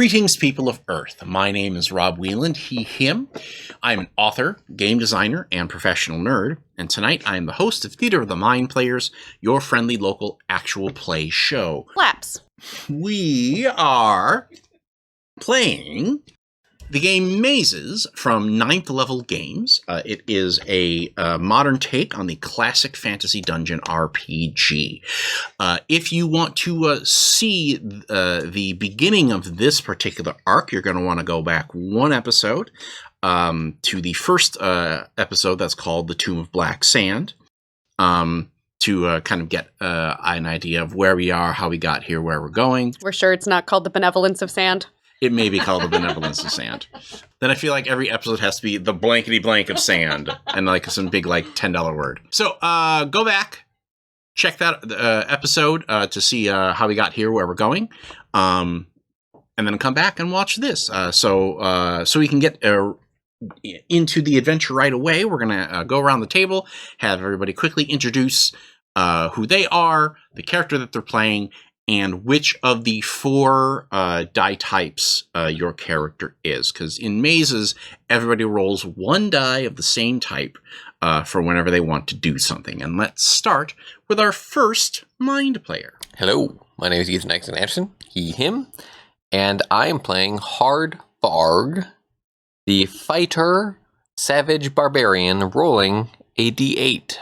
Greetings, people of Earth. My name is Rob Wieland, he, him. I'm an author, game designer, and professional nerd, and tonight I am the host of Theater of the Mind Players, your friendly local actual play show. Claps. We are playing the game Mazes from 9th Level Games. It is a modern take on the classic fantasy dungeon RPG. If you want to see the beginning of this particular arc, you're going to want to go back one episode to the first episode that's called The Tomb of Black Sand, to kind of get an idea of where we are, how we got here, where we're going. We're sure it's not called The Benevolence of Sand. It may be called The Benevolence of Sand. Then I feel like every episode has to be the blankety blank of sand and like some big like $10 word. So go back, check that episode to see how we got here, where we're going, and then come back and watch this. So we can get into the adventure right away. We're gonna go around the table, have everybody quickly introduce who they are, the character that they're playing, and which of the 4 die types your character is. Because in Mazes, everybody rolls 1 die of the same type for whenever they want to do something. And let's start with our first mind player. Hello, my name is Ethan Exon Anderson, he, him, and I am playing Hard Barg, the fighter, savage barbarian, rolling a d8.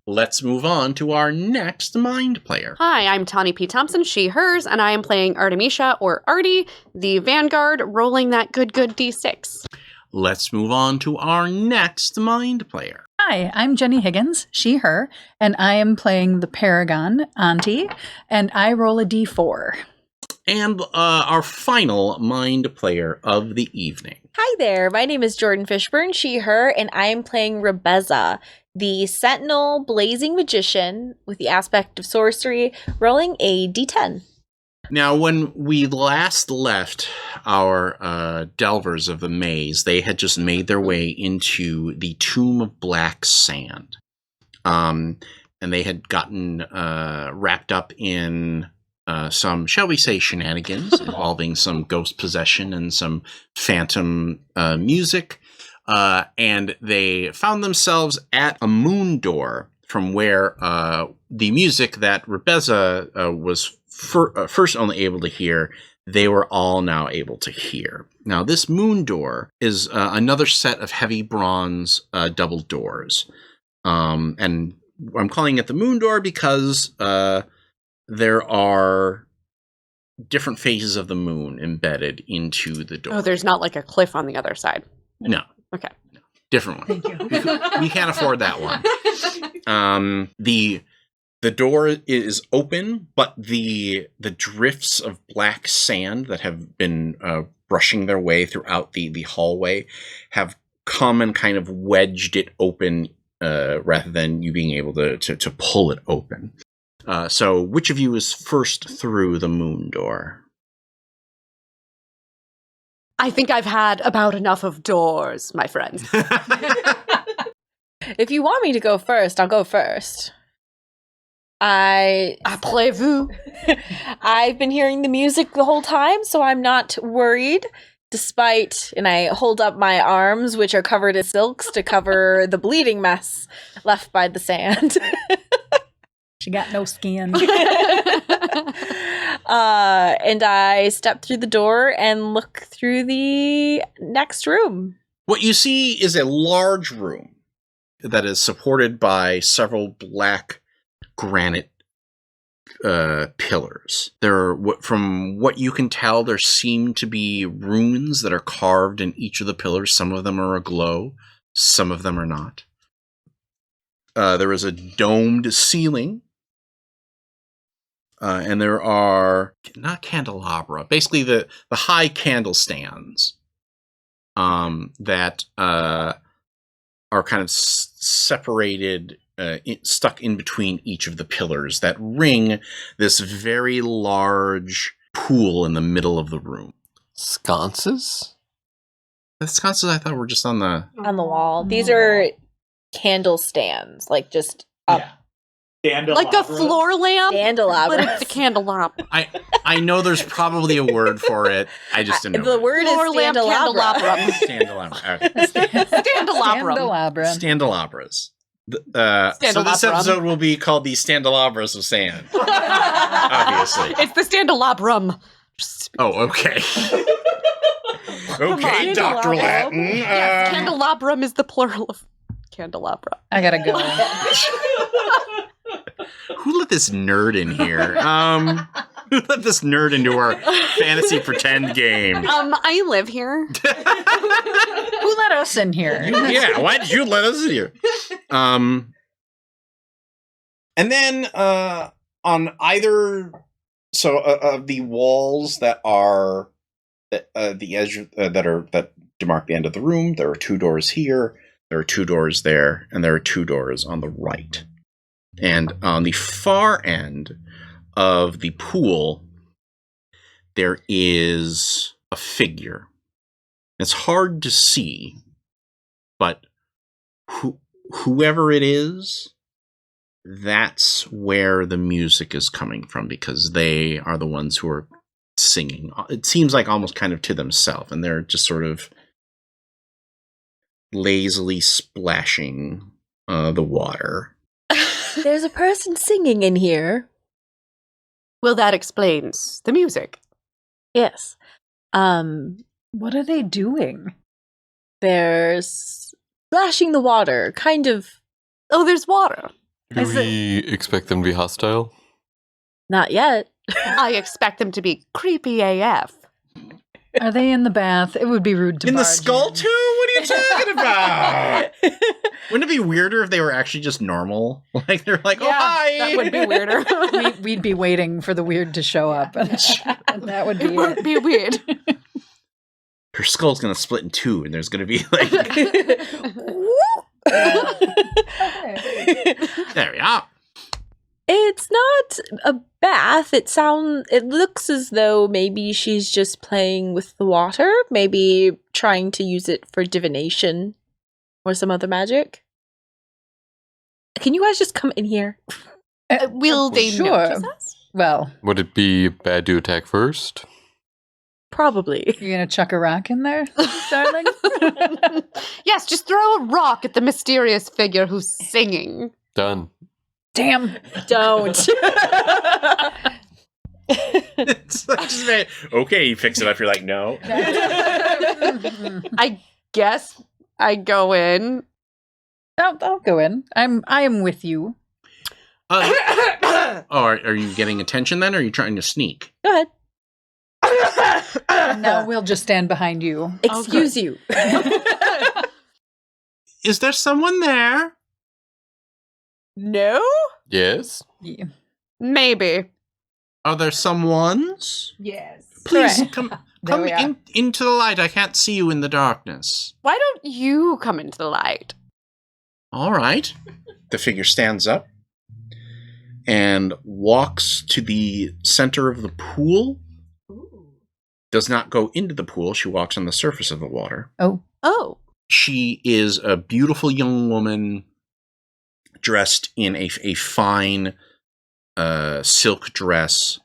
Let's move on to our next mind player. Hi, I'm Tawny P. Thompson, she, hers, and I am playing Artemisia, or Artie, the vanguard, rolling that good d6. Let's move on to our next mind player. Hi, I'm Jenny Higgins, she, her, and I am playing the Paragon, Auntie, and I roll a d4. And our final mind player of the evening. Hi there, my name is Jordan Fishburne, she, her, and I am playing Rebeza, the sentinel blazing magician with the aspect of sorcery, rolling a d10. Now, when we last left our delvers of the maze, they had just made their way into the Tomb of Black Sand. And they had gotten wrapped up in some, shall we say, shenanigans involving some ghost possession and some phantom music. And they found themselves at a moon door from where the music that Rebeza was first only able to hear, they were all now able to hear. Now, this moon door is another set of heavy bronze double doors. And I'm calling it the moon door because there are different phases of the moon embedded into the door. Oh, there's not like a cliff on the other side. No. Okay. Different one. Thank you. We can't afford that one. The door is open, but the drifts of black sand that have been brushing their way throughout the hallway have come and kind of wedged it open rather than you being able to pull it open. So which of you is first through the moon door? I think I've had about enough of doors, my friends. If you want me to go first, I'll go first. Appelez-vous. I've been hearing the music the whole time, so I'm not worried. Despite, and I hold up my arms, which are covered in silks to cover the bleeding mess left by the sand. She got no skin. And I step through the door and look through the next room. What you see is a large room that is supported by several black granite pillars. From what you can tell, there seem to be runes that are carved in each of the pillars. Some of them are aglow, some of them are not. There is a domed ceiling. And there are, not candelabra, basically the high candle stands that are kind of separated, stuck in between each of the pillars that ring this very large pool in the middle of the room. Sconces? The sconces I thought were just on the On the wall. These are candle stands, like just up. Yeah. Like a floor lamp, Candelabra. but it's a candelabra. I know there's probably a word for it. I just didn't know. The word Floor is lamp candelabra. candelabra. Standalabra. Candelabra. Standalabras. So this Standalabrum. episode will be called the Standalabras of Sand. Obviously. It's the standalabrum. Oh, okay. Okay, on. Dr. Latin. Yes, candelabrum is the plural of candelabra. I gotta go. Who let this nerd in here? Who let this nerd into our fantasy pretend game? I live here. Who let us in here? Yeah, why did you let us in here? And then on either of the walls that are the edge that demark the end of the room, there are 2 doors here, there are 2 doors there, and there are 2 doors on the right. And on the far end of the pool, there is a figure. It's hard to see, but whoever it is, that's where the music is coming from, because they are the ones who are singing. It seems like almost kind of to themselves, and they're just sort of lazily splashing the water. There's a person singing in here. Well, that explains the music. Yes. What are they doing? They're splashing the water, kind of. Oh, there's water. Do we expect them to be hostile? Not yet. I expect them to be creepy AF. Are they in the bath? It would be rude to In the barge skull in. too? What are you talking about? Wouldn't it be weirder if they were actually just normal? Like they're like, oh hi. That would be weirder. We'd be waiting for the weird to show up, and that would be It would be weird. Her skull's gonna split in 2, and there's gonna be like there we are. It's not a bath. It looks as though maybe she's just playing with the water, maybe trying to use it for divination or some other magic. Can you guys just come in here? Will they Sure. notice us? Well, Would it be bad to attack first? Probably. you're gonna chuck a rock in there, darling? Yes, just throw a rock at the mysterious figure who's singing. Done. Damn. Don't. It's like just very, okay, you fix it up. You're like, no. I guess I go in. I'll go in. I am with you. Are you getting attention then, or are you trying to sneak? Go ahead. Now we'll just stand behind you. Excuse you. Is there someone there? No? Yes? Yeah. Maybe. Are there someones? Yes. Please Correct. come There we are. into the light. I can't see you in the darkness. Why don't you come into the light? All right. The figure stands up and walks to the center of the pool. Does not go into the pool. She walks on the surface of the water. Oh. Oh. She is a beautiful young woman dressed in a fine silk dress,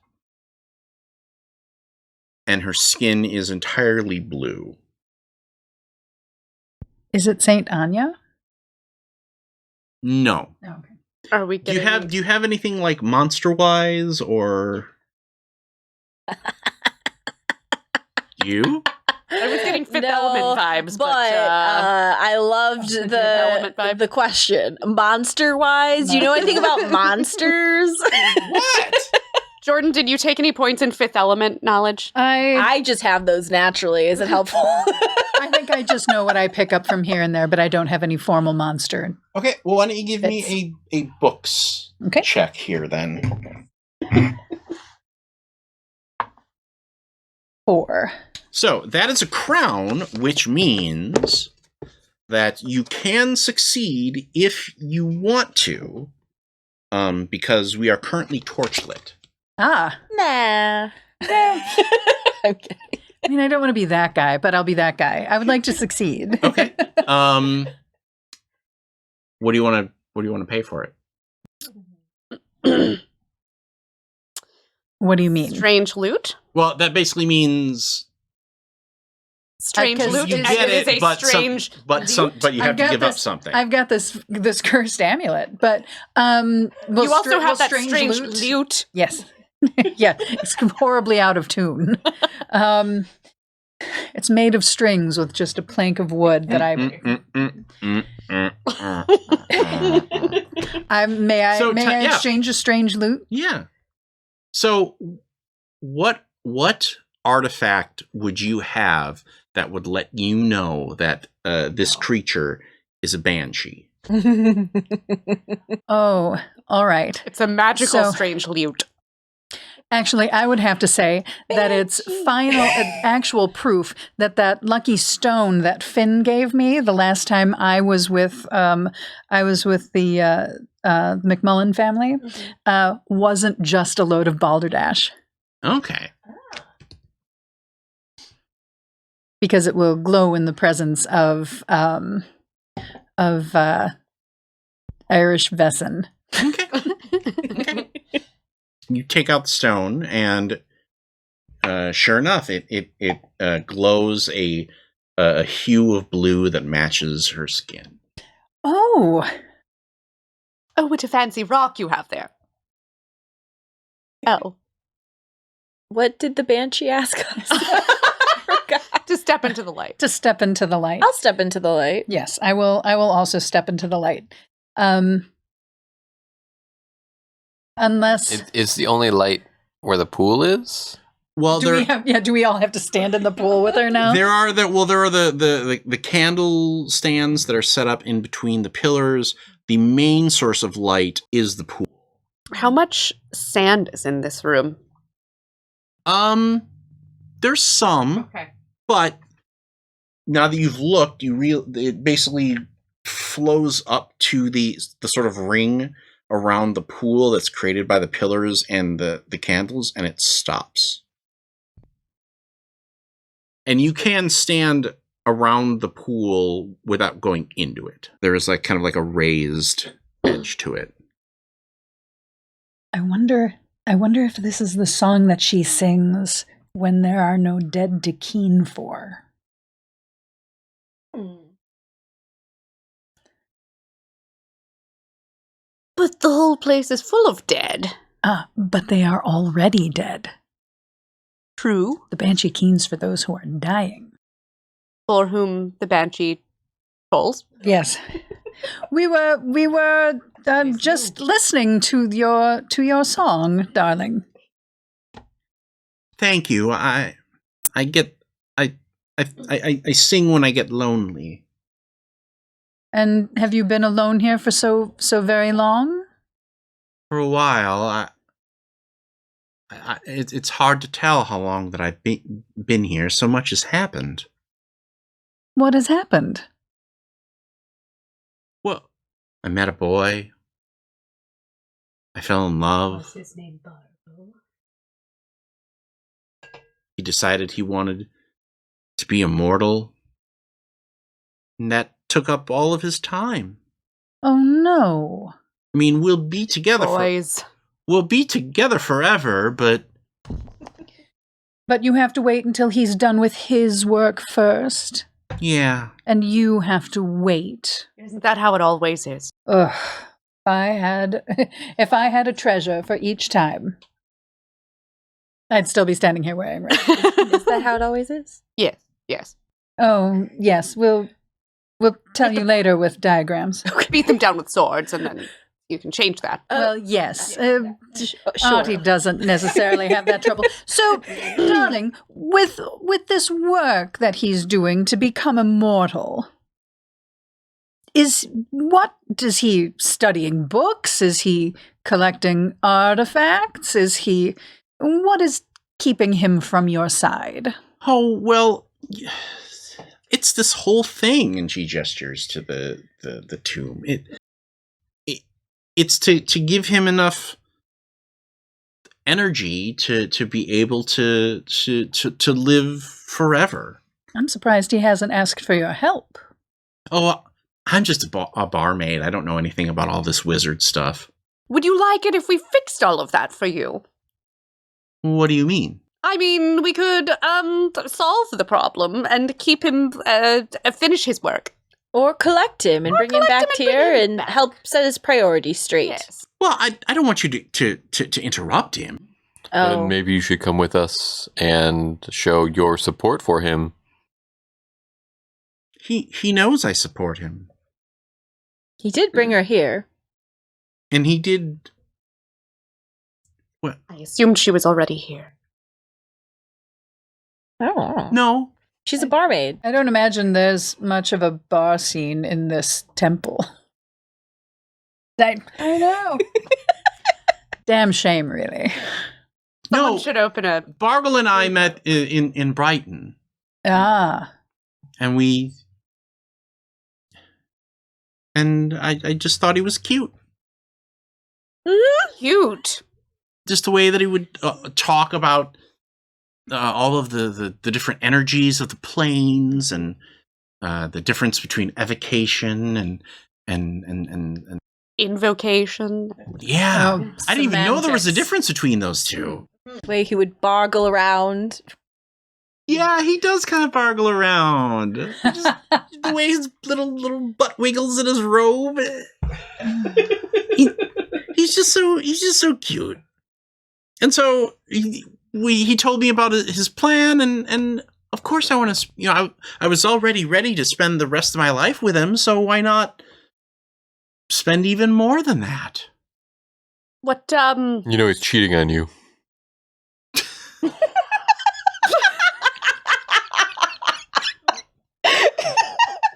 and her skin is entirely blue. Is it Saint Anya? No. Oh, okay. Are we Do you getting... have anything like monster-wise, or you? I was getting Fifth No, Element vibes, but I loved Fifth Element vibe. the question. Monster-wise, you know anything about monsters? What? Jordan, did you take any points in Fifth Element knowledge? I just have those naturally. Is it helpful? I think I just know what I pick up from here and there, but I don't have any formal monster. Okay, well, why don't you give me a books Okay. check here, then? 4. So, that is a crown, which means that you can succeed if you want to, because we are currently torchlit. Ah. Nah. I'm kidding. I mean, I don't want to be that guy, but I'll be that guy. I would like to succeed. Okay. What do you want to pay for it? What do you mean? Strange loot? Well, that basically means Strange 'cause loot? you and get it is it, a but strange but you have I've to got give up this- something. I've got this cursed amulet, but You also have that strange loot. Yes. Yeah, it's horribly out of tune. It's made of strings with just a plank of wood that may I So, yeah. exchange a strange loot? Yeah. So, what artifact would you have that would let you know that this creature is a banshee? Oh, all right. It's a magical So- strange loot. Actually, I would have to say that it's final, actual proof that that lucky stone that Finn gave me the last time I was with the McMullen family wasn't just a load of balderdash, Okay. because it will glow in the presence of Irish Vesson. Okay. You take out the stone, and sure enough, it glows a hue of blue that matches her skin. Oh, Oh, what a fancy rock you have there. Oh. What did the banshee ask us? Forgot. To step into the light. to step into the light. I'll step into the light. Yes, I will. I will also step into the light. Unless It's the only light where the pool is. Well, do we all have to stand in the pool with her now? there are the candle stands that are set up in between the pillars. The main source of light is the pool. How much sand is in this room? There's some, Okay. but now that you've looked, it basically flows up to the sort of ring around the pool that's created by the pillars and the candles, and it stops. And you can stand around the pool without going into it. There is kind of a raised edge to it. I wonder if this is the song that she sings when there are no dead to keen for. But the whole place is full of dead. Ah, but they are already dead. True. The banshee keens for those who are dying. For whom the banshee tolls. Yes, we were just listening to your song, darling. Thank you. I sing when I get lonely. And have you been alone here for so very long? For a while, it's hard to tell how long that I've been here. So much has happened. What has happened? Well, I met a boy. I fell in love. his name, Bargle? He decided he wanted to be immortal. And that took up all of his time. Oh no. I mean, we'll be together we'll be together forever, but But you have to wait until he's done with his work first. yeah. And you have to wait. Isn't that how it always is? Ugh. If I had a treasure for each time, I'd still be standing here wearing red. Is that how it always is? Yes, yes. Oh, yes, we'll tell you later with diagrams. Beat them down with swords and then you can change that. Well, yes. Sure. Artie doesn't necessarily have that trouble. So, darling, with this work that he's doing to become immortal, is he studying books? Is he collecting artifacts? What is keeping him from your side? Oh, well, it's this whole thing. And she gestures to the tomb. It's to give him enough energy to be able to live forever. I'm surprised he hasn't asked for your help. Oh, I'm just a barmaid. I don't know anything about all this wizard stuff. Would you like it if we fixed all of that for you? What do you mean? I mean, we could solve the problem and keep him finish his work. Or collect him and Or bring him back collect him and here bring him and back. help set his priorities straight. Yes. Well, I don't want you to interrupt him. Oh, And maybe you should come with us and show your support for him. He knows I support him. he did bring her here. And he did... I assumed she was already here. I don't know. No. She's a barmaid. I don't imagine there's much of a bar scene in this temple. I know. Damn shame, really. Someone No. should open a... Bargle and I met in Brighton. Ah. And I just thought he was cute. Cute. Just the way that he would talk about all of the different energies of the planes and the difference between evocation and Invocation. yeah. Oh, I didn't even know there was a semantics. difference between those two. The way he would bargle around. Yeah, he does kind of bargle around. Just the way his little butt wiggles in his robe. He's just so cute. And so he told me about his plan, and of course I want to. I was already ready to spend the rest of my life with him. So why not spend even more than that? What, You know he's cheating on you.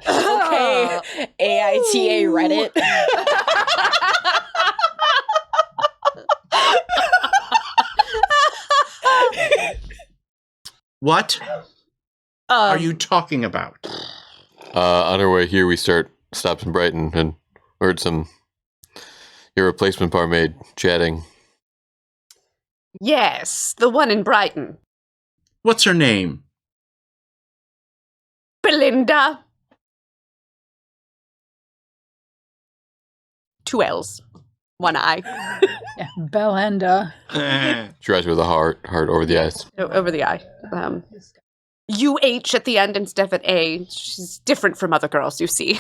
Okay, AITA Reddit. What are you talking about? On our way here, we stopped in Brighton and heard your replacement barmaid chatting. Yes, the one in Brighton. What's her name? Belinda. 2 L's. 1 I. Yeah, Belinda. She writes with a heart over the eyes. Over the I. UH at the end instead of an A. She's different from other girls, you see.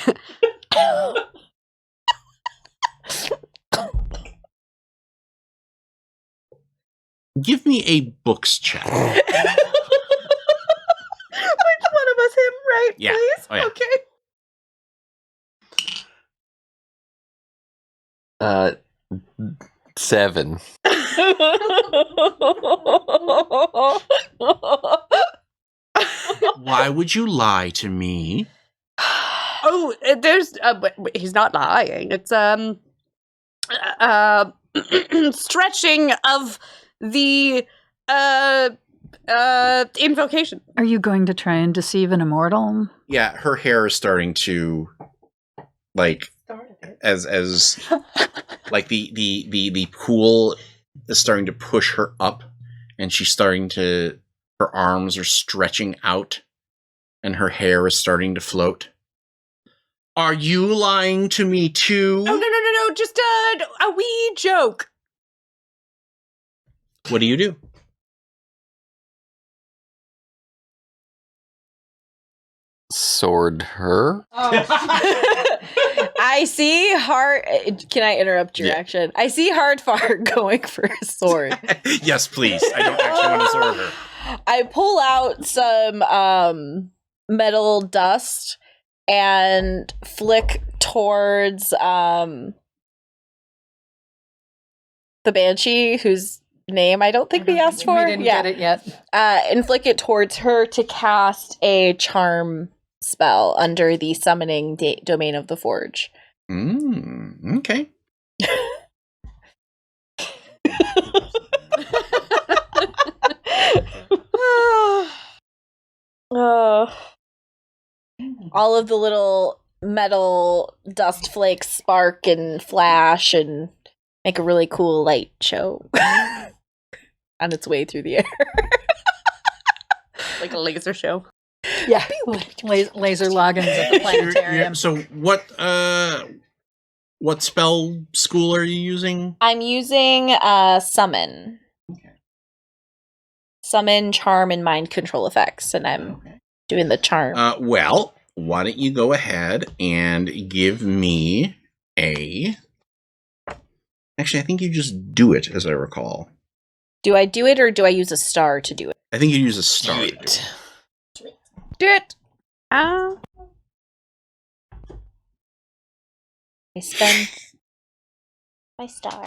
Give me a books check. Which one of us him, right? Yeah. Please? Oh, yeah. Okay. 7. Why would you lie to me? Oh, there's... he's not lying. It's, stretching of the, invocation. Are you going to try and deceive an immortal? Yeah, her hair is starting to, like, as like the pool is starting to push her up, and she's starting to, her arms are stretching out, and her hair is starting to float. Are you lying to me too? Oh, no, just a wee joke. What do you do? Sword her? I see hard. Can I interrupt your Yeah. action? I see Hardfart going for a sword. Yes, please. I don't actually want to sword her. I pull out some metal dust and flick towards the banshee, whose name I don't think we asked for. We didn't get it yet. And flick it towards her to cast a charm spell under the summoning domain of the forge. Okay. All of the little metal dust flakes spark and flash and make a really cool light show on its way through the air. Like a laser show. Yeah. Laser logins at the planetarium. So what What spell school are you using? I'm using summon. Okay. Summon, charm, and mind control effects, and I'm doing the charm. Well, why don't you go ahead and give me a... Actually, I think you just do it, as I recall. Do I do it, or do I use a star to do it? I think you use a star. Do to do it. Do it! Uh, I spend my star.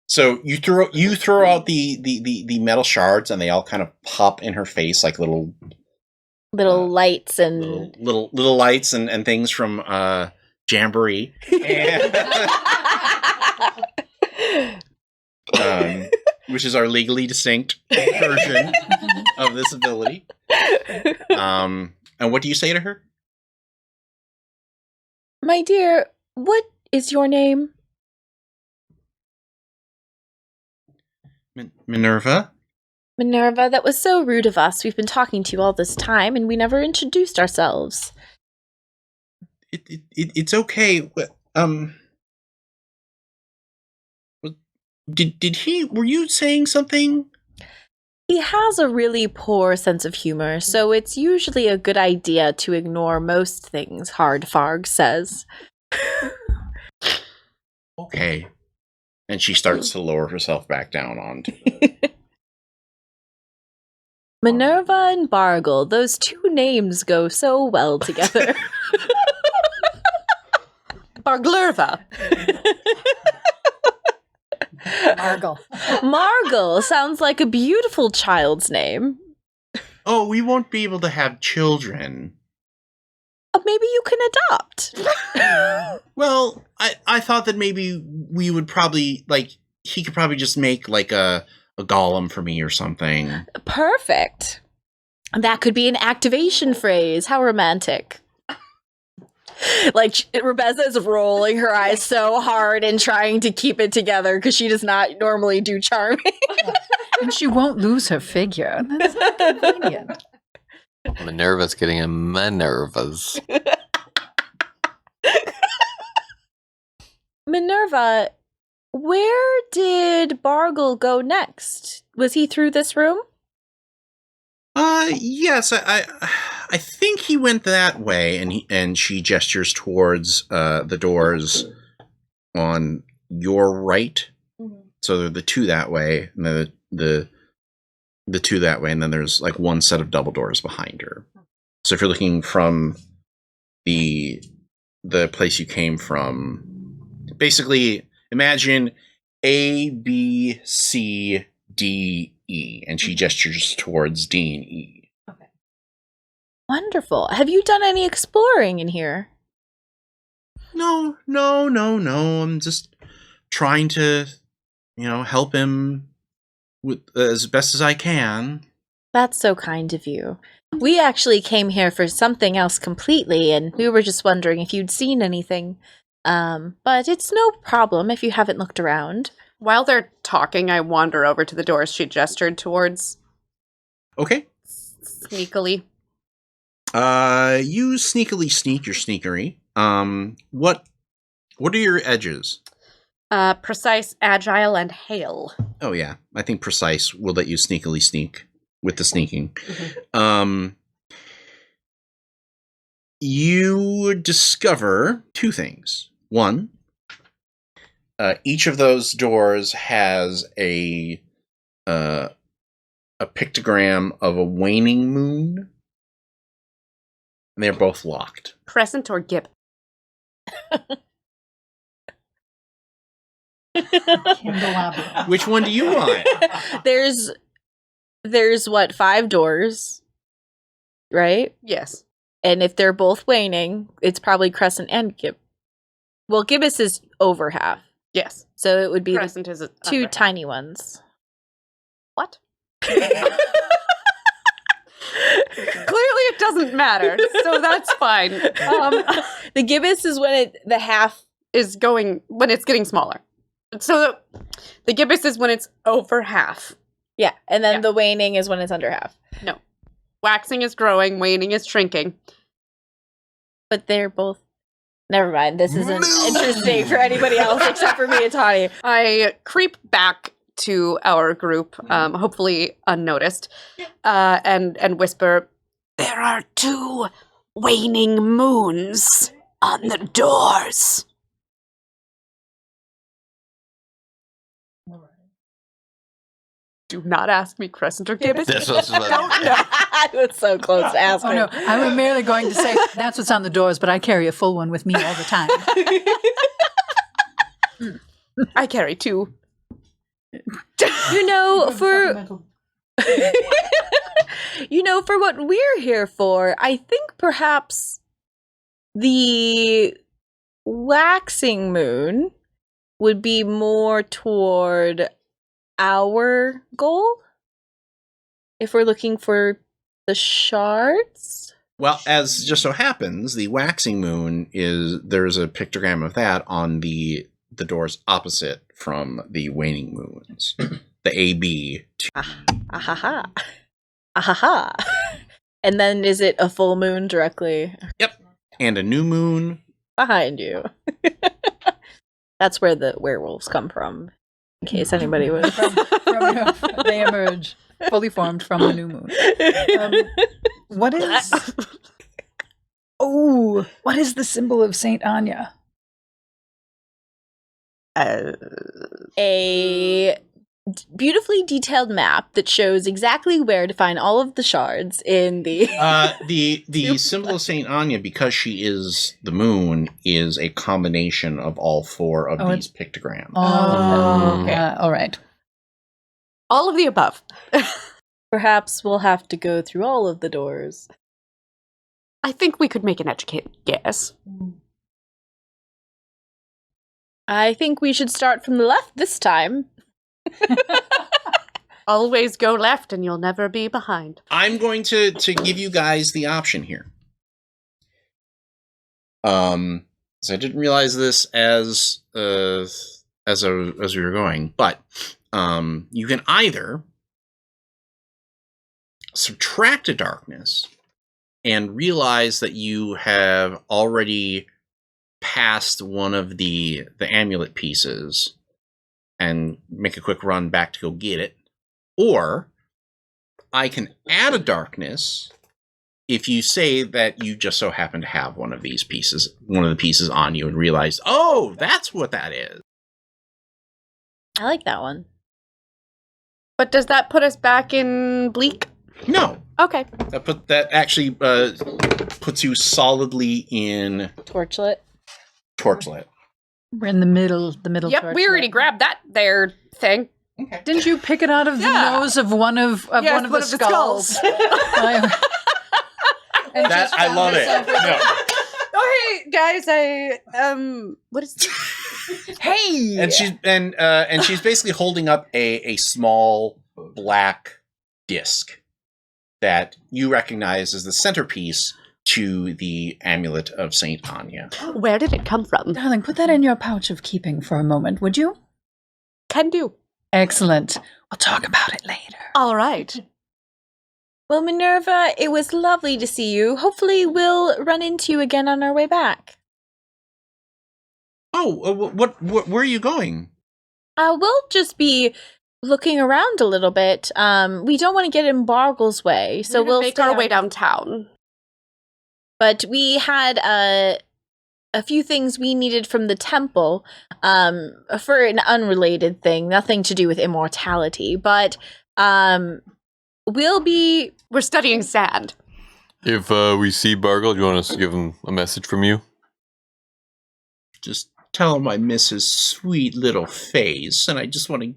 So you throw out the metal shards, and they all kind of pop in her face like little Lights and... little lights and things from Jamboree. And, which is our legally distinct version of this ability. And what do you say to her? My dear, what is your name? Minerva? Minerva, that was so rude of us. We've been talking to you all this time, and we never introduced ourselves. It's okay. Were you saying something? He has a really poor sense of humor, so it's usually a good idea to ignore most things Hardfarg says. Okay. And she starts to lower herself back down onto Minerva and Bargle, those two names go so well together. Barglerva. Bargle. Margle sounds like a beautiful child's name. Oh, we won't be able to have children. Maybe you can adopt. Well, I thought that maybe we would probably, like, he could probably just make, like, a golem for me or something. Perfect. That could be an activation phrase. How romantic. Like, Rebecca is rolling her eyes so hard and trying to keep it together because she does not normally do charming. And she won't lose her figure. That's not convenient. Minerva's getting a Minerva's. Minerva, where did Bargle go next? Was he through this room? Yes, I think he went that way, and she gestures towards the doors on your right. Mm-hmm. So they're the two that way, and then the two that way, and then there's like one set of double doors behind her. So if you're looking from the place you came from, basically imagine A, B, C, D, E, and she gestures towards D and E. Okay. Wonderful. Have you done any exploring in here? No. I'm just trying to, help him with as best as I can. That's so kind of you. We actually came here for something else completely, and we were just wondering if you'd seen anything. But it's no problem if you haven't looked around. While they're talking, I wander over to the doors she gestured towards. Okay. Sneakily. You sneakily sneak your sneakery. What are your edges? Precise, agile, and hail. Oh yeah, I think precise will let you sneakily sneak with the sneaking. Mm-hmm. You discover two things. One, each of those doors has a pictogram of a waning moon, and they're both locked. Crescent or gibbet? Candelabra. Which one do you want? There's what, 5 doors, right? Yes. And if they're both waning, it's probably crescent and gibbous. Well, gibbous is over half, Yes. so it would be the Crescent is 2 under. tiny ones. What? Clearly it doesn't matter, so that's fine. The gibbous is when the half Is going when it's getting smaller. So the gibbous is when it's over half. yeah, and then Yeah. the waning is when it's under half. No. Waxing is growing, waning is shrinking. But they're both Never mind. This isn't interesting for anybody else except for me and Tawny. I creep back to our group, hopefully unnoticed, and whisper, "There are 2 waning moons on the doors." Do not ask me crescent or gibbet. That's what's Don't know. I was so close to asking. Oh no, I was merely going to say that's what's on the doors, but I carry a full one with me all the time. I carry 2. You know, for for what we're here for, I think perhaps the waxing moon would be more toward our goal if we're looking for the shards. Well, as just so happens, the waxing moon there's a pictogram of that on the doors opposite from the waning moons. The AB. Ahaha. Ahaha. And then is it a full moon directly Yep. And a new moon. behind you? That's where the werewolves come from, in case anybody was. They emerge fully formed from the new moon. What is? Oh, what is the symbol of Saint Anya? A beautifully detailed map that shows exactly where to find all of the shards in the. The symbol of Saint Anya, because she is the moon, is a combination of all 4 of these pictograms. Oh, okay. All right. All of the above. Perhaps we'll have to go through all of the doors. I think we could make an educated guess. I think we should start from the left this time. Always go left and you'll never be behind. I'm going to give you guys the option here. So I didn't realize this as we were going, but you can either subtract a darkness and realize that you have already passed one of the amulet pieces and make a quick run back to go get it. Or I can add a darkness if you say that you just so happen to have one of the pieces on you and realize, oh, that's what that is. I like that one. But does that put us back in bleak? No. Okay. That actually puts you solidly in Torchlit. We're in the middle. Yep, torch we already lit. grabbed that there thing. Okay. Didn't you pick it out of the nose of one of Yes, one of the skulls? And That just I found love it. yourself with No. Oh, hey, guys, what is this? Hey! And she's basically holding up a small black disc that you recognize as the centerpiece to the amulet of Saint Anya. Where did it come from? Darling, put that in your pouch of keeping for a moment, would you? Can do. Excellent. We'll talk about it later. All right. Well, Minerva, it was lovely to see you. Hopefully we'll run into you again on our way back. Oh, where are you going? We'll just be looking around a little bit. We don't want to get in Bargle's way, so we'll make stay our on- way downtown. But we had a few things we needed from the temple for an unrelated thing, nothing to do with immortality. But We're studying sand. If we see Bargle, do you want us to give him a message from you? Just tell him I miss his sweet little face, and I just want to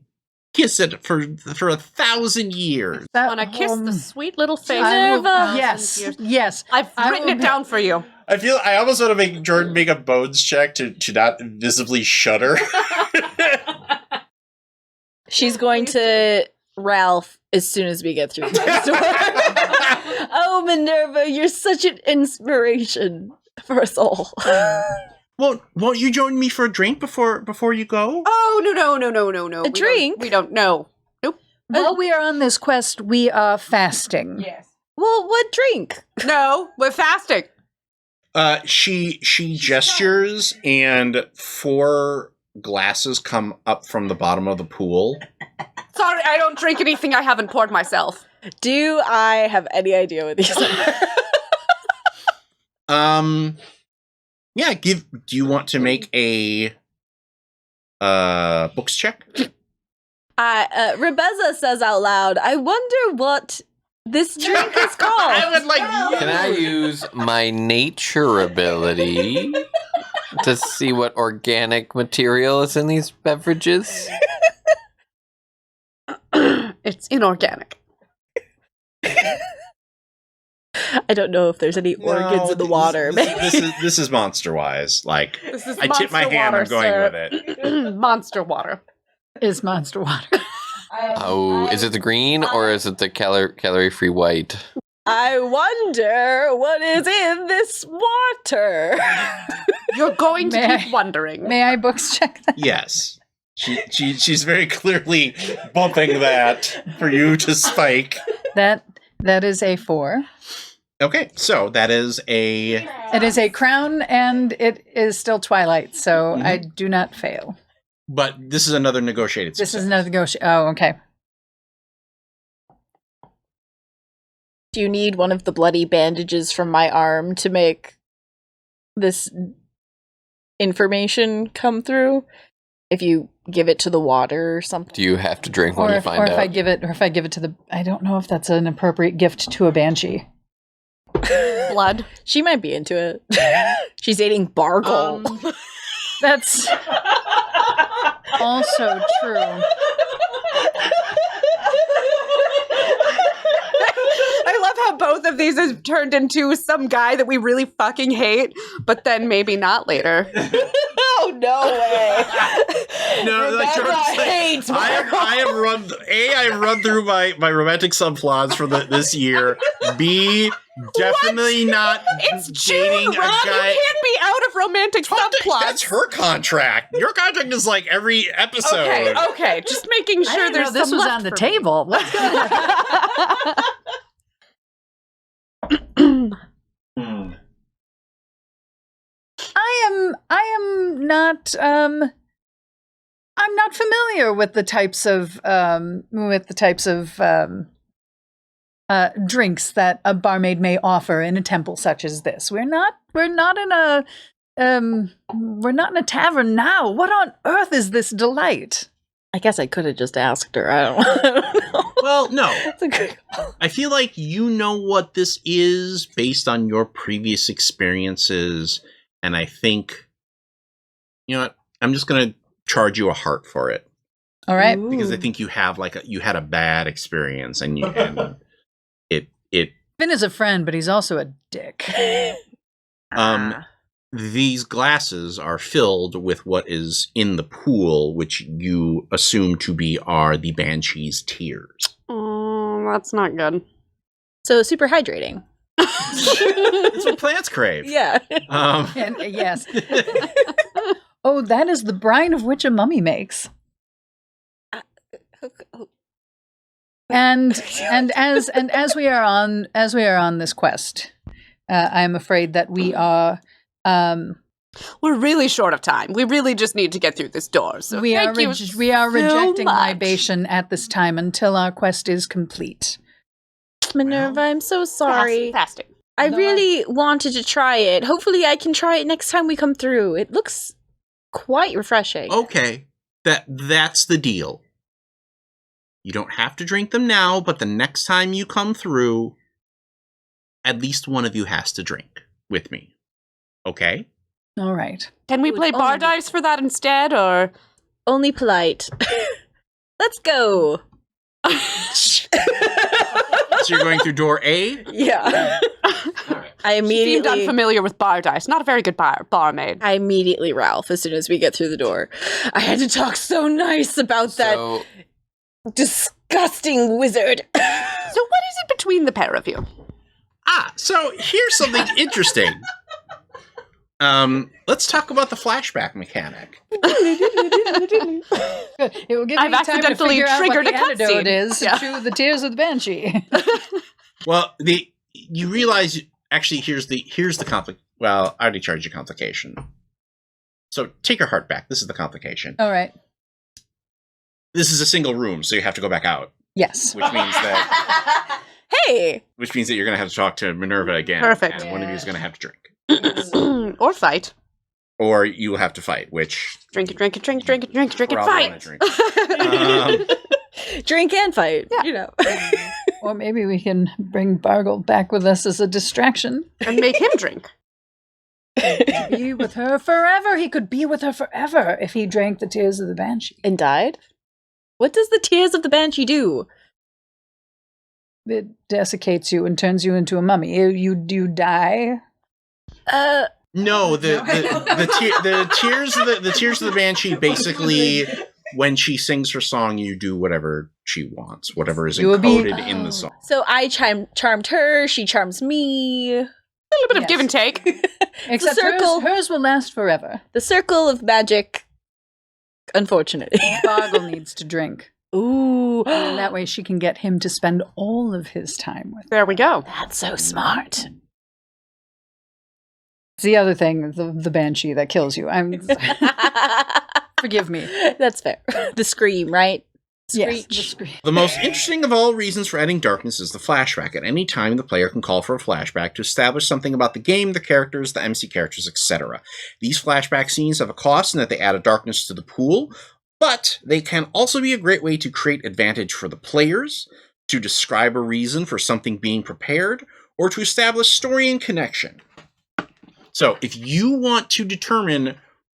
kiss it for 1,000 years. That, Want to kiss the sweet little face? I will- of 1,000 yes, years. yes. I've I written will it be- down for you. I almost want to make Jordan make a bones check to not visibly shudder. she's going to Ralph as soon as we get through this door. Oh, Minerva, you're such an inspiration for us all. Won't you join me for a drink before you go? Oh, no. A drink? We don't know. Nope. While we are on this quest, we are fasting. Yes. Well, what drink? No, we're fasting. She gestures, and 4 glasses come up from the bottom of the pool. Sorry, I don't drink anything I haven't poured myself. Do I have any idea what these are? Yeah. Do you want to make a books check? Rebeza says out loud, I wonder what this drink is called. I would like. Can I use my nature ability to see what organic material is in these beverages? It's inorganic. I don't know if there's any organs in the water. This is monster wise. Like, This is I tip my monster hand. water, I'm going sir. with it. Monster water. Is monster water. Oh, is it the green or is it the calorie-free white? I wonder what is in this water. You're going to May keep I- wondering. May I books check that? Yes. She's very clearly bumping that for you to spike. That is a 4. Okay, so that is a. It is a crown, and it is still twilight, so I do not fail. But this is another negotiated This success. is another negotiation. Oh, okay. Do you need one of the bloody bandages from my arm to make this information come through? If you give it to the water or something? Do you have to drink one Or to if, find if out? I give it to the, I don't know if that's an appropriate gift to a banshee. Blood. She might be into it. She's eating Bargle. That's also true. I love how both of these has turned into some guy that we really fucking hate, but then maybe not later. Oh, no way. No, like, Rebecca Jordan's like, hates I have run through my romantic subplots for this year. B, definitely not It's dating June, a Rob. guy. You can't be out of romantic subplots. That's her contract. Your contract is like every episode. Okay. Just making I sure didn't know there's this some was left on the for me. table. What's going on? Hmm. I'm not familiar with the types of drinks that a barmaid may offer in a temple such as this. We're not in a tavern now. What on earth is this delight? I guess I could have just asked her. I don't know. Well, no. That's a good I feel like you know what this is based on your previous experiences, and I think, you know what? I'm just going to charge you a heart for it All right. because I think you have you had a bad experience, and it. Finn is a friend, but he's also a dick. These glasses are filled with what is in the pool, which you assume to are the Banshee's tears. Oh, that's not good. So super hydrating. It's what plants crave. Yeah. And, yes. Oh, that is the brine of which a mummy makes. And as we are on this quest, I am afraid that we are We're really short of time. We really just need to get through this door. So we are thank you we are so rejecting much. libation at this time until our quest is complete. Minerva, I'm so sorry. Fasting. I No, really wanted to try it. Hopefully I can try it next time we come through. It looks quite refreshing. Okay, that's the deal. You don't have to drink them now, but the next time you come through, at least one of you has to drink with me. Okay? All right. Can we It would play bar only be- dice for that instead, or? Only polite. Let's go. So you're going through door A? Yeah. I She seemed immediately unfamiliar with bar dice. Not a very good barmaid. I immediately Ralph as soon as we get through the door. I had to talk so nice about that So, disgusting wizard. So what is it between the pair of you? So here's something interesting. Let's talk about the flashback mechanic. Good. It will give I've me time to accidentally figure out triggered what the a cutscene. antidote is Yeah. to the tears of the banshee. Well, you realize actually here's the conflict. Well, I already charged you complication. So take your heart back. This is the complication. All right. This is a single room, so you have to go back out, Yes. which means that Hey! you're going to have to talk to Minerva again. Perfect. And one of you is going to have to drink. Or fight. Or you will have to fight, which Drink it, drink it, drink it, drink it, drink it, drink it, probably fight. wanna drink. Drink and fight, Yeah. you know. Or maybe we can bring Bargle back with us as a distraction. And make him drink. Be with her forever. He could be with her forever if he drank the tears of the banshee. And died? What does the tears of the banshee do? It desiccates you and turns you into a mummy. You die. No, the tears of the banshee basically, when she sings her song, you do whatever she wants, whatever is You will be- encoded in the song. So I charmed her, she charms me. A little bit of Yes. give and take. Except circle. hers will last forever. The circle of magic, unfortunately. Bargle needs to drink. Ooh. And that way she can get him to spend all of his time with. There we go. That's so smart. It's the other thing, the banshee that kills you. Forgive me. That's fair. The scream, right? Yes, the Screech. scream. The most interesting of all reasons for adding darkness is the flashback. At any time, the player can call for a flashback to establish something about the game, the characters, the MC characters, etc. These flashback scenes have a cost in that they add a darkness to the pool, but they can also be a great way to create advantage for the players, to describe a reason for something being prepared, or to establish story and connection. So, if you want to determine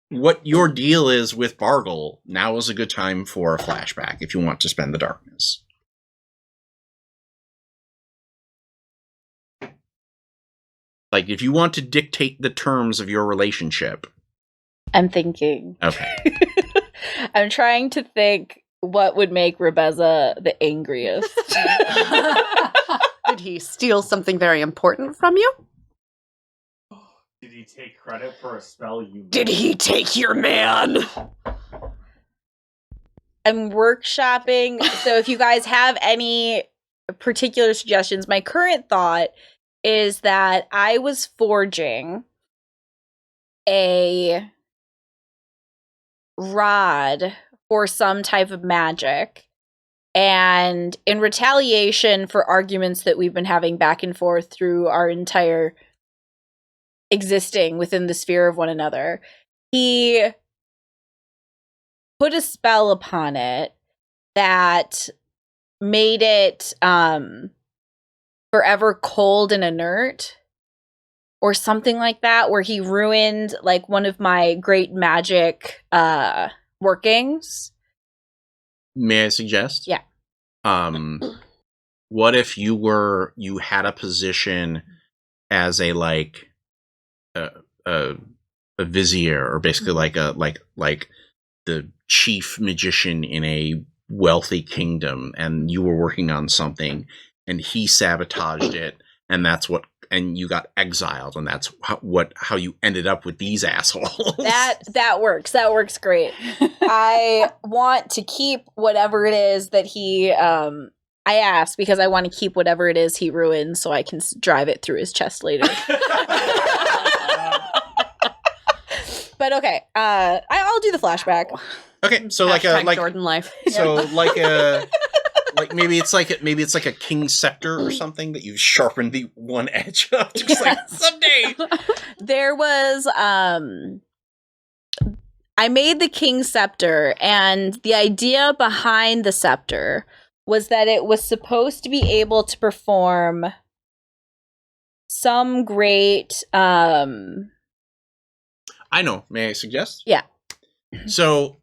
what your deal is with Bargle, now is a good time for a flashback if you want to spend the darkness. Like, if you want to dictate the terms of your relationship. I'm thinking. Okay. I'm trying to think what would make Rebeza the angriest. Did he steal something very important from you? Did he take credit for a spell you Did he take your man? I'm workshopping. So if you guys have any particular suggestions, my current thought is that I was forging a rod for some type of magic. And in retaliation for arguments that we've been having back and forth through our entire existing within the sphere of one another, he put a spell upon it that made it forever cold and inert or something like that, where he ruined like one of my great magic workings. May I suggest? Yeah. What if you had a position as a like a vizier, or basically like the chief magician in a wealthy kingdom, and you were working on something and he sabotaged it, and you got exiled, and that's how you ended up with these assholes. That works. That works great. I want to keep whatever it is that he I asked because I want to keep whatever it is he ruined so I can drive it through his chest later. But okay, I'll do the flashback. Okay, so Hashtag Jordan life. maybe it's like a king's scepter or something that you sharpened the one edge of, just like someday. There was I made the king's scepter, and the idea behind the scepter was that it was supposed to be able to perform some great I know. May I suggest? Yeah. So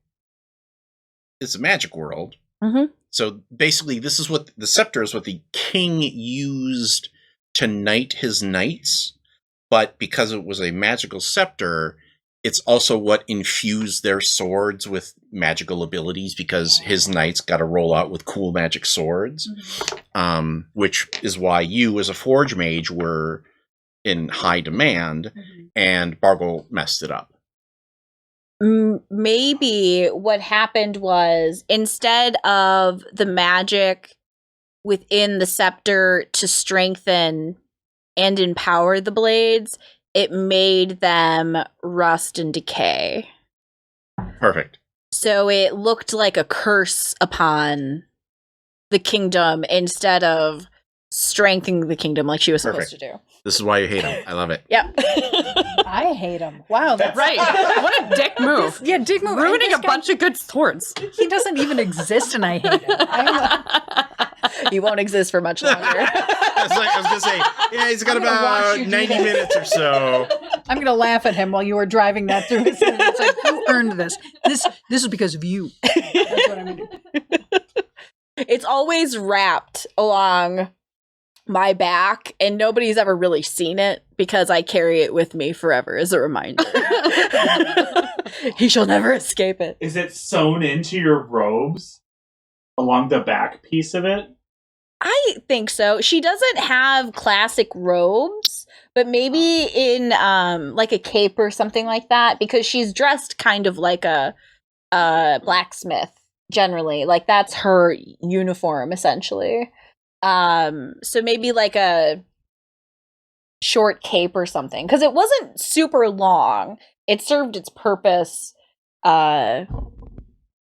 it's a magic world. Mm-hmm. So basically, this is what the scepter is, what the king used to knight his knights. But because it was a magical scepter, it's also what infused their swords with magical abilities, because his knights got to roll out with cool magic swords. Mm-hmm. Which is why you, as a forge mage, were in high demand, and Bargle messed it up. Maybe what happened was, instead of the magic within the scepter to strengthen and empower the blades, it made them rust and decay. Perfect. So it looked like a curse upon the kingdom instead of strengthening the kingdom like she was supposed to do. This is why you hate him. I love it. Yep. I hate him. Wow, that's Right. What a dick move. Yeah, dick move. Ruining And a this guy- bunch of good swords. He doesn't even exist, and I hate him. He won't exist for much longer. I was going to say, yeah, he's got I'm gonna watch about you do 90 that. minutes or so. I'm going to laugh at him while you were driving that through his head. It's like, you earned this. This is because of you. That's what I'm going to do. It's always wrapped along my back, and nobody's ever really seen it because I carry it with me forever as a reminder. He shall never escape it. Is it sewn into your robes along the back piece of it? I think so. She doesn't have classic robes, but maybe in like a cape or something like that, because she's dressed kind of like a blacksmith generally. Like that's her uniform essentially. So maybe like a short cape or something, because it wasn't super long. It served its purpose, and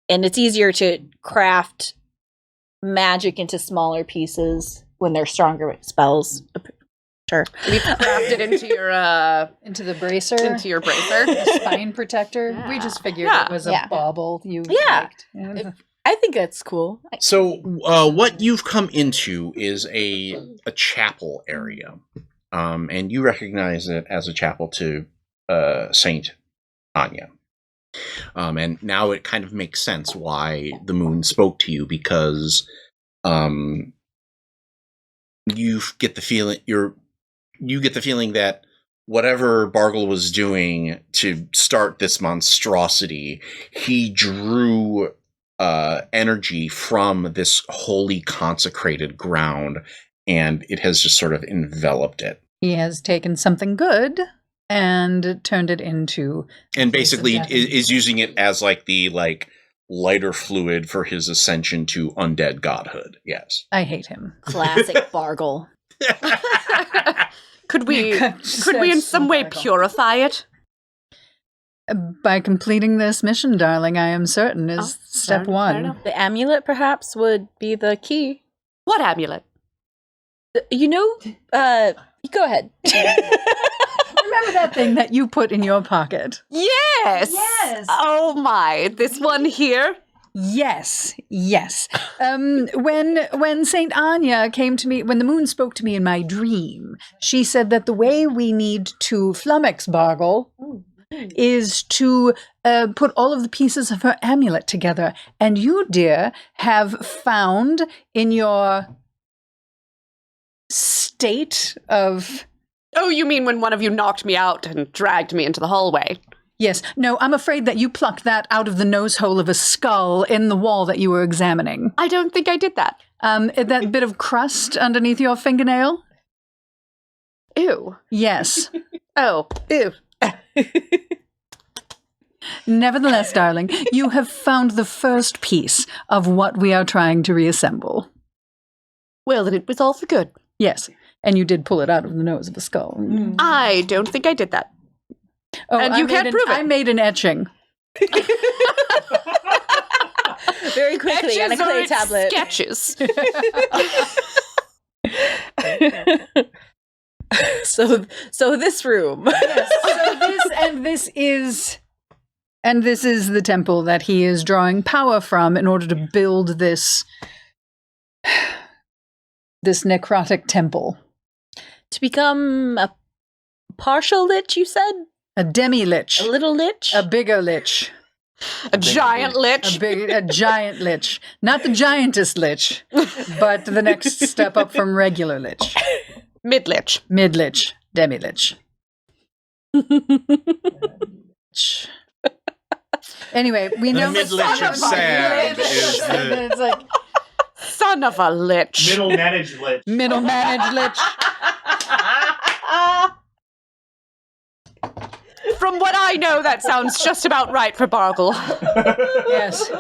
it's easier to craft magic into smaller pieces when they're stronger spells. Sure. We've crafted Into the bracer. into your bracer. The spine protector. We just figured Yeah. it was a Yeah. bauble you Yeah. liked. I think that's cool. So, what you've come into is a chapel area, and you recognize it as a chapel to Saint Anya. And now it kind of makes sense why the moon spoke to you, because you get the feeling that whatever Bargle was doing to start this monstrosity, he drew energy from this holy consecrated ground, and it has just sort of enveloped it. He has taken something good and turned it into... And basically death. is using it as like the lighter fluid for his ascension to undead godhood. Yes. I hate him. Classic Bargle. Could we in some way purify it? By completing this mission, darling, I am certain is Oh, step fair one. enough. The amulet perhaps would be the key. What amulet? You know, go ahead. Remember that thing that you put in your pocket? Yes. Yes. Oh my, this one here. Yes. When Saint Anya came to me, when the moon spoke to me in my dream, she said that the way we need to flummox Bargle is to put all of the pieces of her amulet together. And you, dear, have found in your state of... Oh, you mean when one of you knocked me out and dragged me into the hallway? Yes. No, I'm afraid that you plucked that out of the nose hole of a skull in the wall that you were examining. I don't think I did that. That bit of crust underneath your fingernail? Ew. Yes. Oh, ew. Nevertheless, darling, you have found the first piece of what we are trying to reassemble. Well, then it was all for good. Yes. And you did pull it out of the nose of a skull. I don't think I did that. Oh, And you can't prove it. I made an etching. Very quickly on a Etches clay are tablet. Sketches. So this room. This is the temple that he is drawing power from in order to build this necrotic temple. To become a partial lich, you said? A demi-lich. A little lich? A bigger lich. A giant lich. A giant lich. Not the giantest lich, but the next step up from regular lich. Mid-lich. Mid-lich. Demi-lich. Anyway, we know The mid-lich of Sam is the... It's like Son of a lich. Middle managed lich. middle managed lich. From what I know, that sounds just about right for Bargle. Yes.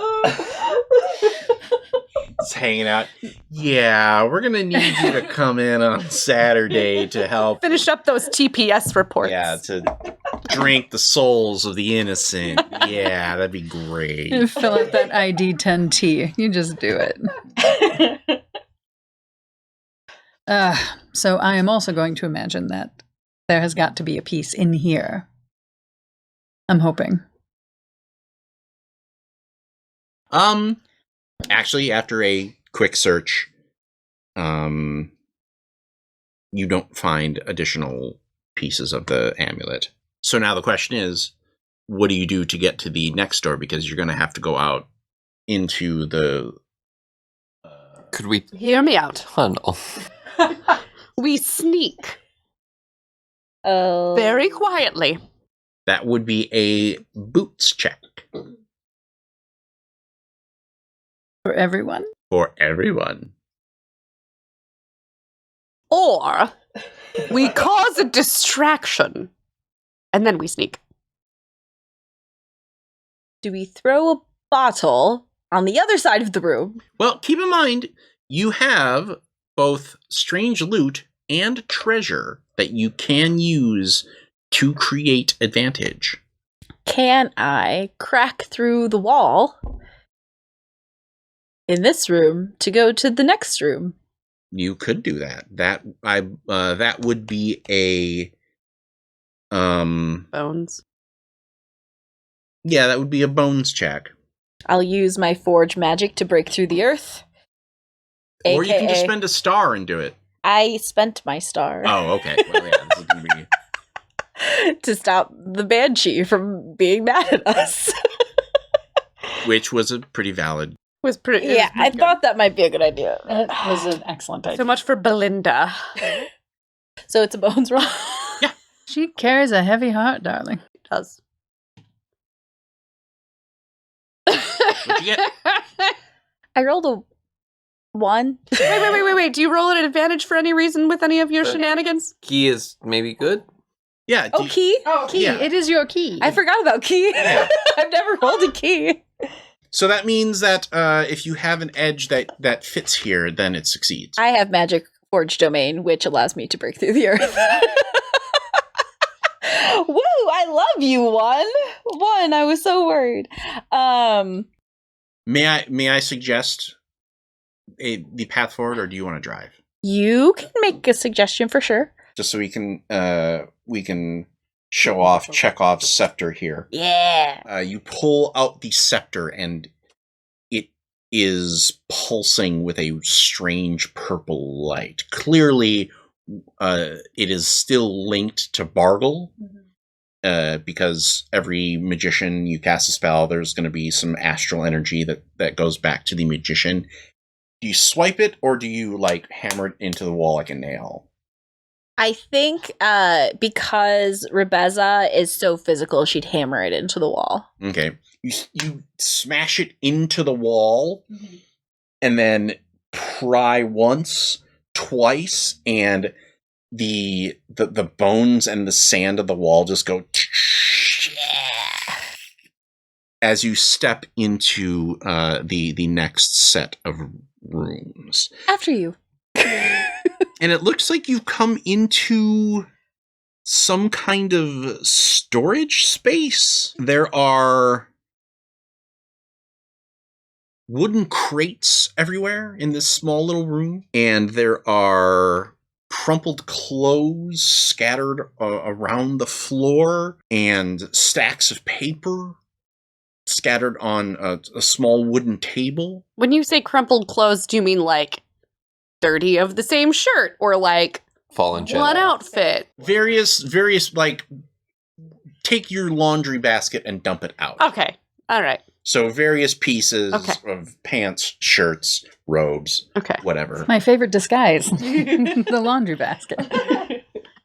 It's hanging out. Yeah, we're gonna need you to come in on Saturday to help. Finish up those TPS reports. Yeah, to drink the souls of the innocent. Yeah, that'd be great. You fill out that ID 10T. You just do it. So I am also going to imagine that there has got to be a piece in here. I'm hoping. Actually, after a quick search, you don't find additional pieces of the amulet. So now the question is, what do you do to get to the next door? Because you're going to have to go out into the... Could we Hear me out. tunnel? We sneak Oh. very quietly. That would be a boots check For everyone? for everyone. Or we cause a distraction. And then we sneak. Do we throw a bottle on the other side of the room? Well, keep in mind, you have both strange loot and treasure that you can use to create advantage. Can I crack through the wall in this room to go to the next room? You could do that. That would be a Bones. yeah, that would be a bones check. I'll use my forge magic to break through the earth. Or you can just AKA spend a star and do it. I spent my star Oh, okay. Well, yeah, this is gonna be to stop the banshee from being mad at us. which was a pretty valid. Was pretty. it was Yeah, I pretty thought that might be a good idea. That was an excellent good. idea. So much for Belinda. So it's a bones roll. She carries a heavy heart, darling. Does. What'd you get? I rolled a 1. Wait. Do you roll an advantage for any reason with any of your shenanigans? Key is maybe good. Yeah. Oh, key? Key, Yeah. it is your key. I forgot about key. Yeah. I've never rolled a key. So that means that if you have an edge that fits here, then it succeeds. I have magic forge domain, which allows me to break through the earth. Woo! I love you, one. I was so worried. May I suggest the path forward, or do you want to drive? You can make a suggestion for sure. Just so we can show off Chekhov's scepter here. Yeah. You pull out the scepter, and it is pulsing with a strange purple light. Clearly, it is still linked to Bargle, because every magician you cast a spell, there's going to be some astral energy that goes back to the magician. Do you swipe it, or do you hammer it into the wall like a nail? I think because Rebeza is so physical, she'd hammer it into the wall. Okay. You smash it into the wall, and then pry once, twice, and the bones and the sand of the wall just go as you step into the next set of rooms. After you. And it looks like you've come into some kind of storage space. There are wooden crates everywhere in this small little room, and there are crumpled clothes scattered around the floor, and stacks of paper scattered on a small wooden table. When you say crumpled clothes, do you mean 30 of the same shirt, or Fallen Jedi. one outfit? Various take your laundry basket and dump it out. Okay. All right. So various pieces Okay. of pants, shirts, robes, Okay. whatever. My favorite disguise. The laundry basket.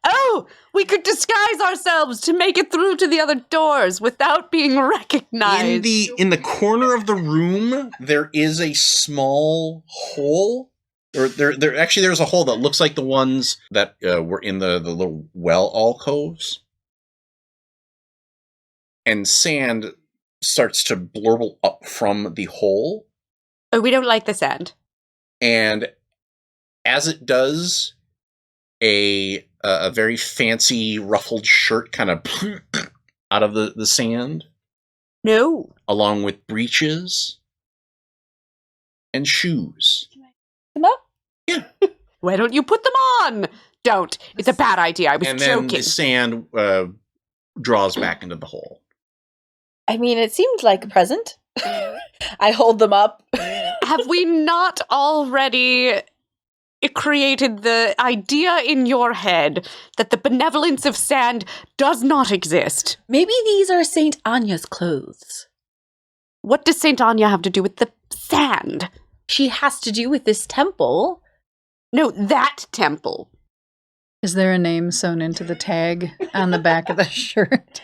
Oh, we could disguise ourselves to make it through to the other doors without being recognized. In the corner of the room, there is a small hole. Or there's a hole that looks like the ones that were in the little well alcoves. And sand starts to blurble up from the hole. Oh, we don't like the sand. And as it does, a very fancy ruffled shirt kind of out of the sand, No. along with breeches and shoes. Come up. Yeah. Why don't you put them on? Don't. It's a bad idea. I was And then joking. the sand draws back into the hole. I mean, it seemed like a present. I hold them up. Have we not already created the idea in your head that the benevolence of sand does not exist? Maybe these are Saint Anya's clothes. What does St. Anya have to do with the sand? She has to do with this temple. No, that temple. Is there a name sewn into the tag on the back of the shirt?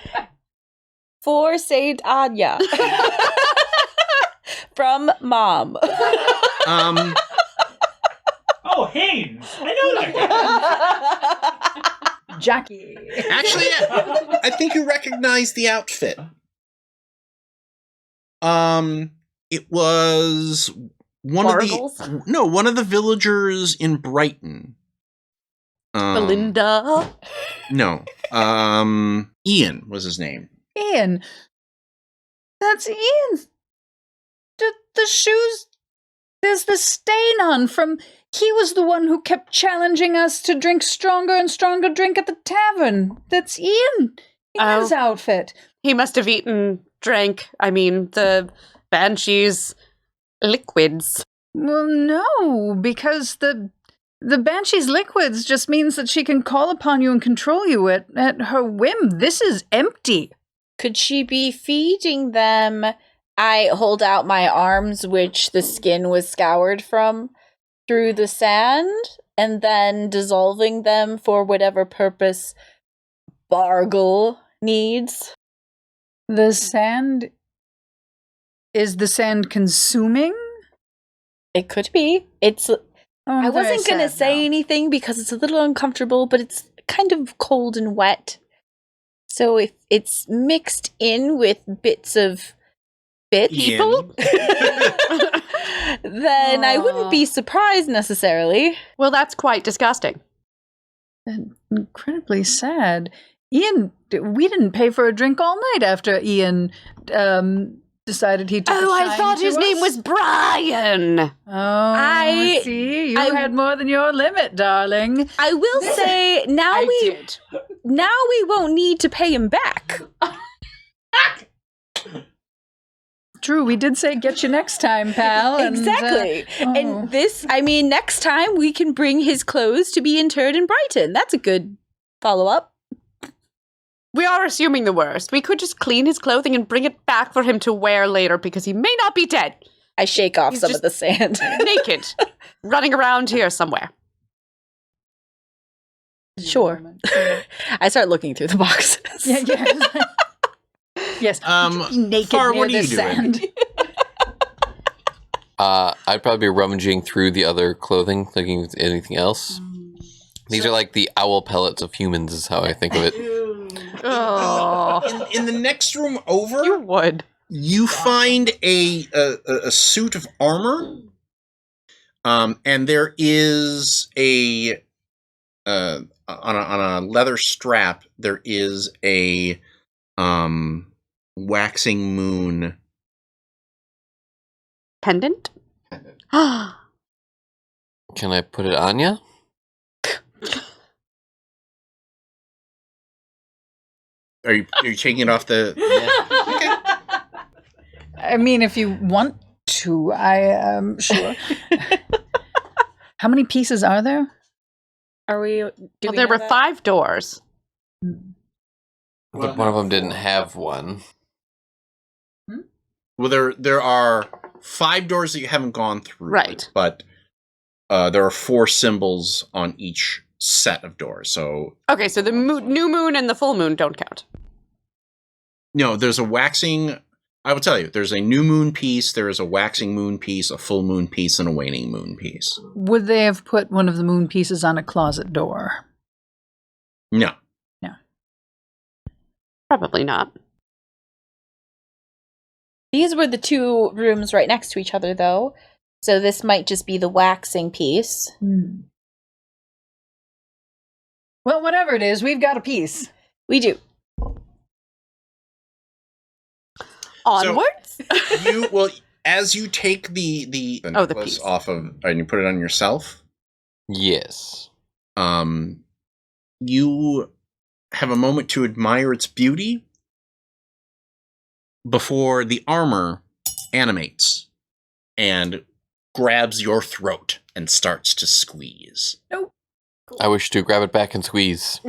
For Saint Anya. From Mom. Oh, Haynes! I know that guy. Jackie. Actually, yeah, I think you recognize the outfit. It was one Bargles? of the villagers in Brighton. Belinda. No. Ian was his name. Ian. That's Ian. The shoes. There's the stain on from. He was the one who kept challenging us to drink stronger and stronger drink at the tavern. That's Ian. Ian's outfit. He must have the Banshee's liquids. Well, no, because the Banshee's liquids just means that she can call upon you and control you at her whim. This is empty. Could she be feeding them? I hold out my arms, which the skin was scoured from, through the sand, and then dissolving them for whatever purpose Bargle needs. The sand. Is the sand consuming? It could be. It's. I very wasn't going to sad say now. anything because it's a little uncomfortable, but it's kind of cold and wet. So if it's mixed in with bits of people, then I wouldn't be surprised necessarily. Well, that's quite disgusting. Incredibly sad. Ian, we didn't pay for a drink all night after Ian decided he took a I shine thought to his us. name was Brian. Oh, I see. You I- had more than your limit, darling. I will say now did. we won't need to pay him back. True, we did say get you next time, pal. and, Exactly. oh. And this, I mean, next time we can bring his clothes to be interred in Brighton. That's a good follow-up. We are assuming the worst. We could just clean his clothing and bring it back for him to wear later because he may not be dead. I shake off He's some just- of the sand. Naked. Running around here somewhere. Sure. I start looking through the boxes. Yeah, yeah. Yes. Naked Far, near what are the you doing? sand. I'd probably be rummaging through the other clothing, looking at anything else. These are like the owl pellets of humans, is how I think of it. Oh, In the next room over, you would. you find a suit of armor, and there is on a leather strap. There is a waxing moon. Pendant? Can I put it on you? Are you taking it off the? I mean, if you want to, I am sure. How many pieces are there? Are we? Well, there were 5 doors. But one of them didn't have one. Well, there are 5 doors that you haven't gone through, Right. But there are 4 symbols on each set of doors. So Okay, so the new moon and the full moon don't count. no, there's a waxing. I will tell you, there's a new moon piece, there is a waxing moon piece, a full moon piece, and a waning moon piece. Would they have put one of the moon pieces on a closet door? No. Probably not. These were the 2 rooms right next to each other, though. So this might just be the waxing piece. Well, whatever it is, we've got a piece. We do. Onwards? As you take the the necklace piece. off of and you put it on yourself, Yes. you have a moment to admire its beauty before the armor animates and grabs your throat and starts to squeeze. I wish to grab it back and squeeze.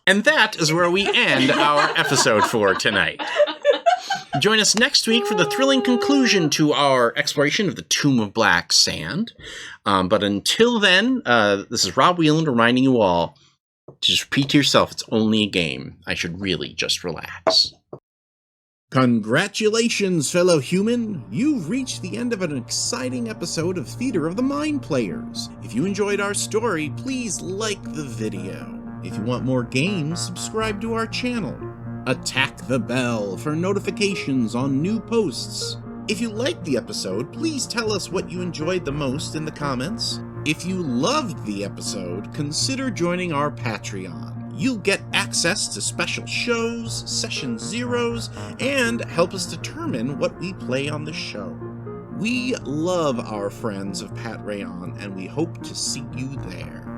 And that is where we end our episode for tonight. Join us next week for the thrilling conclusion to our exploration of the Tomb of Black Sand. But until then, this is Rob Wheeland reminding you all to just repeat to yourself, it's only a game. I should really just relax. Congratulations, fellow human! You've reached the end of an exciting episode of Theater of the Mind Players. If you enjoyed our story, please like the video. If you want more games, subscribe to our channel. Attack the bell for notifications on new posts. If you liked the episode, please tell us what you enjoyed the most in the comments. If you loved the episode, consider joining our Patreon. You'll get access to special shows, session zeros, and help us determine what we play on the show. We love our friends of Pat Rayon, and we hope to see you there.